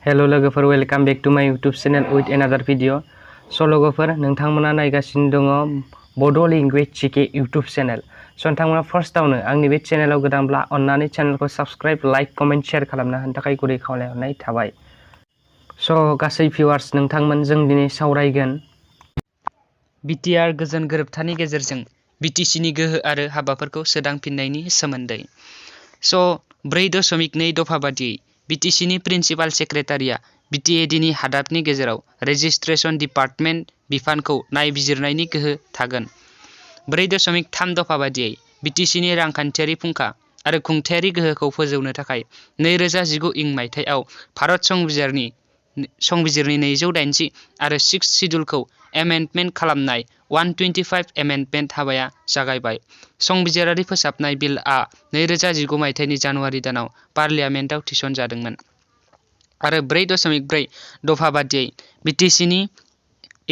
Hello लोगोफोर, welcome back to माय YouTube channel with another video. स' लोगोफोर, नोंथांमोना नायगासिनो दङ बड' लेंगुवेज जिके यूट्यूब चैनल। स' नोंथांमोना फार्स्टआवनो आंनि बे चैनेलाव गोदानब्ला अन्नानै चैनेलखौ साबस्क्राइब, लाइक, कमेन्ट, शेयार खालामना होनो थाखाय गुरै खावलायहरनाय थाबाय। स' गासै भिउवार्स, नोंथांमोन जों दिनै सावरायगोन B.T.R गोजोन गोरोबथानि गेजेरजों B.T.C नि गोहो आरो हाबाफोरखौ सोदांफिन्नायनि सोमोन्दै। स' 4.2 दफा बादियै B.T.C नि प्रिन्सिपाल सेक्रेटारिया B.T.A.D नि हादाबनि गेजेराव रेजिस्ट्रेशन डिपार्टमेन्ट बिफानखौ नायबिजिरनायनि गोहो थागोन। 4.3 दफा बादियै B.T.C नि रांखान्थियारि फुंखा आरो खुंथायारि गोहोखौ फोजौनो थाखाय 2019 इं मायथाइयाव भारत संबिजिरनि 280 आरो 6 शिड्युलखौ एमेन्डमेन्ट खालामनाय 125 एमेन्डमेन्ट हाबाया जागायबाय। संबिजिरारि फोसाबनाय बिलआ 2019 मायथाइनि जानुवारि दानाव पार्लियामेन्टआव थिसनजादोंमोन आरो 4.4 दफा बादियै B.T.C नि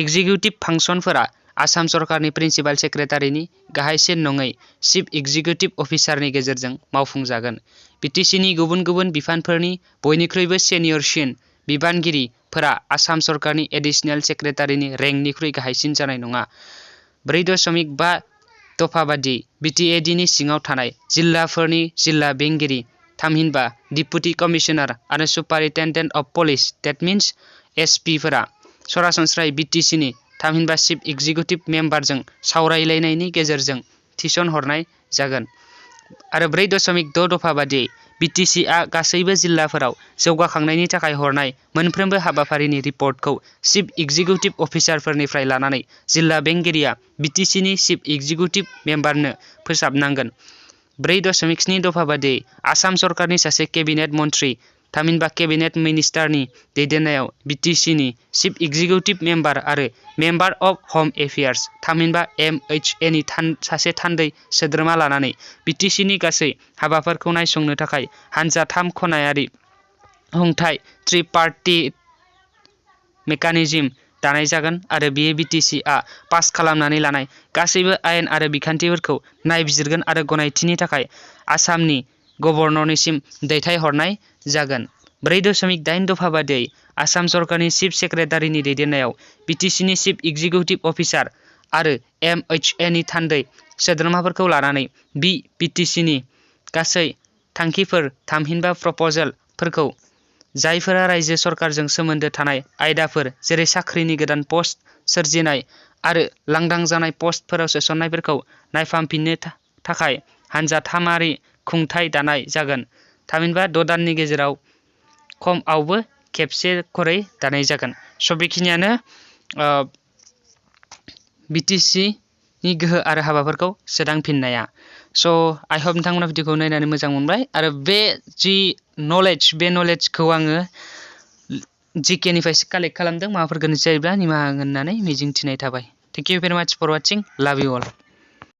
एग्जिकिउटिभ फांसनफोरा आसाम सरकारनि प्रिन्सिपाल सेक्रेटारिनि गाहायसिन नङै चिफ एग्जिकिउटिभ अफिसारनि गेजेरजों मावफुंजागोन। B.T.C नि गुबुन गुबुन बिफानफोरनि बयनिख्रुइबो सेनियरसिन बिबानगिरिफोरा आसाम सरकारनि एडिशनेल सेक्रेटारिनि रेंकनिख्रुइ गाहायसिन जानाय नङा। 4.5 दफा बादियै B.T.A.D नि सिङाव थानाय जिल्लाफोरनि जिल्ला बेंगिरि, थामहिनबा डिप्युटि कमिशनार आरो superintendent of police that means SP. फोरा सरासनस्रायै B.T.C नि थामहिनबा चिफ एग्जिकिउटिभ मेम्बारजों सावरायलायनायनि गेजेरजों थिसनहरनाय जागोन आरो 4.6 दफा बादियै B.T.C.आ गासैबो जिल्लाफोराव जौगाखांनायनि थाखाय हरनाय मोनफ्रोमबो हाबाफारिनि रिपर्टखौ चिफ एग्जिकिउटिभ अफिसारफोरनिफ्राय लानानै जिल्ला बेंगिरिया B.T.C नि चिफ एग्जिकिउटिभ मेम्बारनो फोसाबनांगोन। 4.7 दफा बादियै आसाम सरकारनि सासे केबिनेट मन्थ्रि, थामहिनबा केबिनेट मिनिस्टारनि दैदेननायाव B.T.C नि चिफ एग्जिकिउटिभ मेम्बार आरो मेम्बार अफ होम एफेयार्स, थामहिनबा MHA नि सासे थान्दै सोद्रोमा लानानै B.T.C नि गासै हाबाफोरखौ नायसंनो थाखाय हानजा 3 खनायारि खुंथाय ट्रिपार्टिट मेकानिजम दानाय जागोन आरो बेयो B.T.C.आ पास खालामनानै लानाय गासैबो आयेन आरो बिखान्थिफोरखौ नायबिजिरगोन आरो गनायथिनि थाखाय आसामनि गभर्नरनिसिम दैथायहरनाय जागोन। 4.8 दफा बादियै आसाम सरकारनि चिफ सेक्रेटारिनि दैदेननायाव B.T.C नि चिफ एग्जिकिउटिभ अफिसार आरो MHA नि थान्दै सोद्रोमाफोरखौ लानानै B.T.C नि गासै थांखिफोर, थामहिनबा प्रप'जालफोरखौ, जायफोरा रायजो सरकारजों सोमोन्दो थानाय आयदाफोर जेरै साख्रिनि गोदान पस्ट सोरजिनाय आरो लांदां जानाय पस्टफोराव सोसननायफोरखौ नायफामफिननो थाखाय हानजा 3आरि खुंथाय दानाय जागोन, थामहिनबा 6 दाननि गेजेराव खमआवबो खेबसे खरै दानाय जागोन। स' बेखिनियानो B.T.C नि गोहो आरो हाबाफोरखौ सोदांफिननाया। स' आइ होप नोंथांमोना भिडिअखौ नायनानै मोजां मोनबाय आरो बे नलेजखौ आङो GK निफ्रायसो कालेक्ट खालामदों। माबाफोर गोरोन्थि जायोब्ला निमाहा होननानै मिजिंथिनाय थाबाय। थेंक इउ भेरि माच फर वाचिं। लाभ इउ अल।